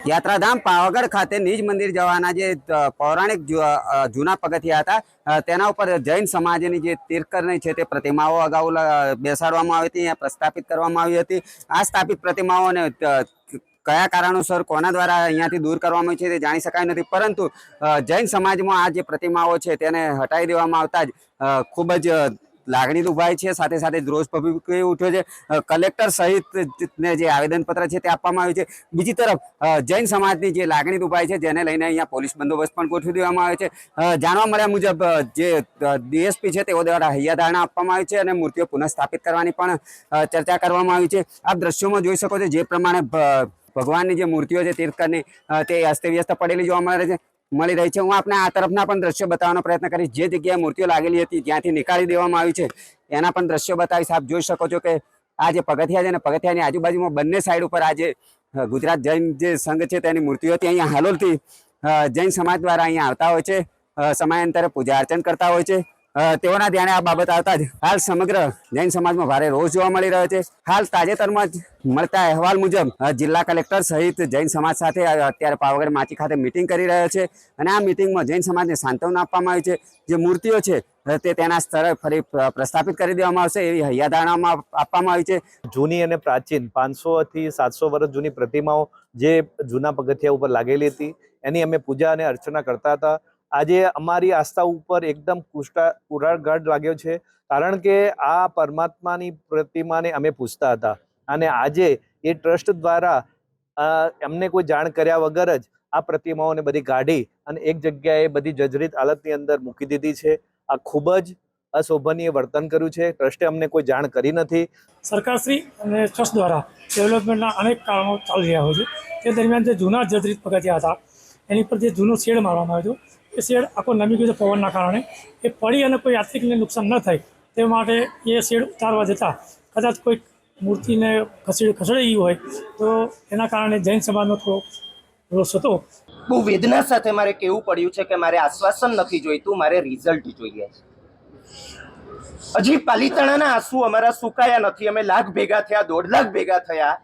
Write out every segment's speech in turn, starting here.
યાત્રાધામ પાવાગઢ ખાતે નિજ મંદિર જવાના જે પૌરાણિક જૂના પગથિયા હતા તેના ઉપર જૈન સમાજની જે તીર્થંકરની છે તે પ્રતિમાઓ અગાઉ બેસાડવામાં આવી હતી, અહીંયા પ્રસ્થાપિત કરવામાં આવી હતી। આ સ્થાપિત પ્રતિમાઓને કયા કારણોસર કોના દ્વારા અહીંયાથી દૂર કરવામાં આવી છે તે જાણી શકાય નથી, પરંતુ જૈન સમાજમાં આ જે પ્રતિમાઓ છે તેને હટાવી દેવામાં આવતા જ ખૂબ જ લાગણી દુભાઈ છે, સાથે સાથે રોષ ભભૂકી ઉઠ્યો છે। કલેક્ટર સહિત ને જે આવેદનપત્ર છે તે આપવામાં આવ્યું છે। બીજી તરફ જૈન સમાજની જે લાગણી દુભાઈ છે જેને લઈને અહીંયા પોલીસ બંદોબસ્ત પણ ગોઠવી દેવામાં આવ્યો છે। જાણવા મળ્યા મુજબ જે ડીએસપી છે તેઓ દ્વારા હૈયાધારણા આપવામાં આવી છે અને મૂર્તિઓ પુનઃસ્થાપિત કરવાની પણ ચર્ચા કરવામાં આવી છે। આપ દ્રશ્યોમાં જોઈ શકો છો જે પ્રમાણે ભગવાનની જે મૂર્તિઓ છે તીર્થંકરની તે અસ્તવ્યસ્ત પડેલી જોવા મળી રહી છે। હું આપને આ તરફના પણ દ્રશ્યો બતાવવાનો પ્રયત્ન કરીશ, જે જગ્યાએ મૂર્તિઓ લાગેલી હતી જ્યાંથી નીકાળી દેવામાં આવી છે એના પણ દ્રશ્યો બતાવીશ। આપ જોઈ શકો છો કે આ જે પગથિયા છે ને પગથિયાની આજુબાજુમાં બંને સાઈડ ઉપર આ જે ગુજરાત જૈન જે સંઘ છે તેની મૂર્તિઓ હતી અહીંયા હાલોલથી જૈન સમાજ દ્વારા અહીંયા આવતા હોય છે, સમયાંતરે પૂજા અર્ચન કરતા હોય છે। તેઓના ધ્યાને આ બાબત આવતા જ હાલ સમગ્ર જૈન સમાજમાં ભારે રોષ જોવા મળી રહ્યો છે। હાલ તાજેતરમાં જ મળતા અહેવાલ મુજબ જિલ્લા કલેક્ટર સહિત જૈન સમાજ સાથે અત્યારે પાવાગઢ માચી ખાતે મિટિંગ કરી રહ્યો છે અને આ મિટિંગમાં જૈન સમાજને સાંત્વના આપવામાં આવી છે। જે મૂર્તિઓ છે તે તેના સ્તરે ફરી પ્રસ્થાપિત કરી દેવામાં આવશે એવી હૈયાધારણામાં આપવામાં આવી છે। જૂની અને પ્રાચીન 500 થી 700 વર્ષ જૂની પ્રતિમાઓ જે જૂના પગથિયા ઉપર લાગેલી હતી એની અમે પૂજા અને અર્ચના કરતા હતા। આજે અમારી આસ્થા ઉપર એકદમ કુરાઘાત લાગ્યો છે, કારણ કે આ પરમાત્માની પ્રતિમાને અમે પૂજતા હતા અને આજે એ ટ્રસ્ટ દ્વારા એમને કોઈ જાણ કર્યા વગર જ આ પ્રતિમાઓને બધી કાઢી અને એક જગ્યાએ બધી જર્જરિત હાલતની અંદર મૂકી દીધી છે। આ ખૂબ જ અશોભનીય વર્તન કર્યું છે। ટ્રસ્ટે અમને કોઈ જાણ કરી નથી। સરકારશ્રી અને ટ્રસ્ટ દ્વારા ડેવલપમેન્ટના અનેક કામો ચાલી રહ્યા હોય છે। તે દરમિયાન જે જૂના જર્જરિત પગથિયા હતા એની પર જે જૂનો શેડ મારવામાં આવ્યો હતો એ શેડ આખો નમી ગયો છે પવનના કારણે, એ પડી અને કોઈ યાત્રિકને નુકસાન ન થાય તે માટે એ શેડ ઉતારવા જતાં કદાચ કોઈ મૂર્તિને ખસેડી હોય તો એના કારણે જૈન સમાજનો થોડો રોષ હતો। બહુ વેદના સાથે મારે કહેવું પડ્યું છે કે મારે આશ્વાસન નથી જોઈતું, મારે રિઝલ્ટ જોઈએ છે। હજી પાલિતાણાના આંસુ અમારા સુકાયા નથી। અમે લાખ ભેગા થયા, 1.5 લાખ ભેગા થયા।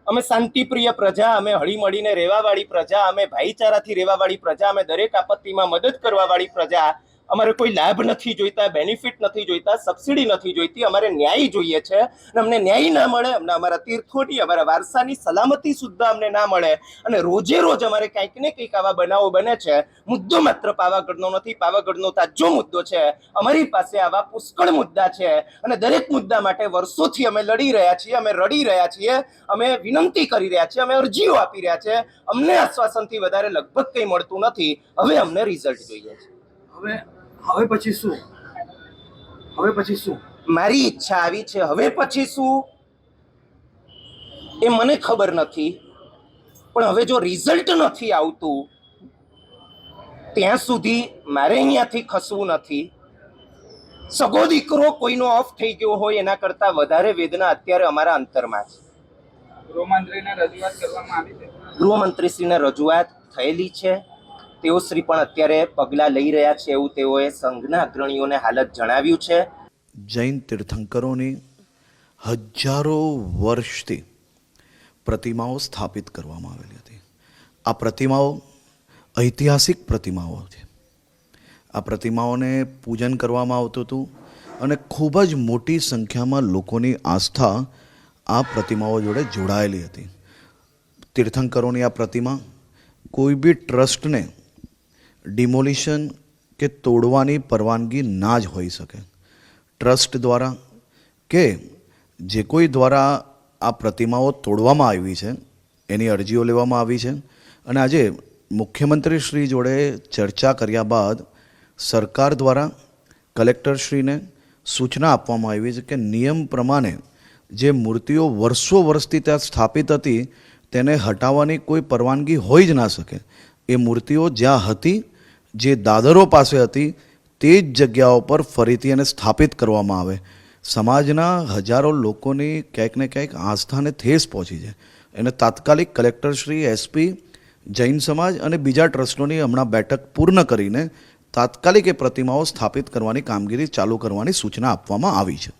અમે શાંતિપ્રિય પ્રજા, અમે હળીમળીને રહેવાવાળી પ્રજા, અમે ભાઈચારાથી રહેવાવાળી પ્રજા, અમે દરેક આપત્તિમાં મદદ કરવાવાળી પ્રજા। અમારે કોઈ લાભ નથી જોઈતા, બેનિફિટ નથી જોઈતા, સબસિડી નથી જોઈતી, અમારે ન્યાય જોઈએ છે અને અમને ન્યાય ના મળે, અમને અમારા તીર્થોની અમારા વારસાની સલામતી સુદ્ધા અમને ના મળે અને રોજે રોજ અમારે કંઈક ને કંઈક આવા બનાવો બને છે। મુદ્દો માત્ર પાવાગઢનો નથી, પાવાગઢનો તાજો મુદ્દો છે। અમારી પાસે આવા પુષ્કળ મુદ્દા છે અને દરેક મુદ્દા માટે વર્ષોથી અમે લડી રહ્યા છીએ, અમે રડી રહ્યા છીએ, અમે વિનંતી કરી રહ્યા છીએ, અમે અરજીઓ આપી રહ્યા છે। અમને આશ્વાસનથી વધારે લગભગ કંઈ મળતું નથી। હવે અમને રિઝલ્ટ જોઈએ છે। હવે પછી શું? હવે પછી શું? મારી ઈચ્છા આવી છે। હવે પછી શું એ મને ખબર નથી, પણ હવે જો રિઝલ્ટ નથી આવતું ત્યાં સુધી મારે અહીંયાથી ખસવું નથી। સગો દીકરો કોઈનો ઓફ થઈ ગયો હોય એના કરતા વધારે વેદના અત્યારે અમારા અંતરમાં છે। ગૃહમંત્રીને રજૂઆત કરવામાં આવી છે? ગૃહમંત્રીશ્રીને રજૂઆત થયેલી છે। તેઓ શ્રી પણ અત્યારે પગલાં લઈ રહ્યા છે એવું તેઓએ સંઘના અગ્રણીઓને હાલત જણાવ્યું છે। જૈન તીર્થંકરોની હજારો વર્ષથી પ્રતિમાઓ સ્થાપિત કરવામાં આવેલી હતી। આ પ્રતિમાઓ ઐતિહાસિક પ્રતિમાઓ છે। આ પ્રતિમાઓને પૂજન કરવામાં આવતું હતું અને ખૂબ જ મોટી સંખ્યામાં લોકોની આસ્થા આ પ્રતિમાઓ જોડે જોડાયેલી હતી। તીર્થંકરોની આ પ્રતિમા કોઈ બી ટ્રસ્ટને ડિમોલિશન કે તોડવાની પરવાનગી ના જ હોઈ શકે। ટ્રસ્ટ દ્વારા કે જે કોઈ દ્વારા આ પ્રતિમાઓ તોડવામાં આવી છે એની અરજીઓ લેવામાં આવી છે અને આજે મુખ્યમંત્રી શ્રી જોડે ચર્ચા કર્યા બાદ સરકાર દ્વારા કલેક્ટરશ્રીને સૂચના આપવામાં આવી છે કે નિયમ પ્રમાણે જે મૂર્તિઓ વર્ષોથી ત્યાં સ્થાપિત હતી તેને હટાવવાની કોઈ પરવાનગી હોઈ જ ના શકે। એ મૂર્તિઓ જ્યાં હતી, જે દાદરો પાસે હતી તે જ જગ્યાઓ પર ફરીથી એને સ્થાપિત કરવામાં આવે। સમાજના હજારો લોકોની ક્યાંક ને ક્યાંક આસ્થાને ઠેસ પહોંચી છે। એને તાત્કાલિક કલેક્ટરશ્રી, એસપી, જૈન સમાજ અને બીજા ટ્રસ્ટોની હમણાં બેઠક પૂર્ણ કરીને તાત્કાલિક એ પ્રતિમાઓ સ્થાપિત કરવાની કામગીરી ચાલુ કરવાની સૂચના આપવામાં આવી છે।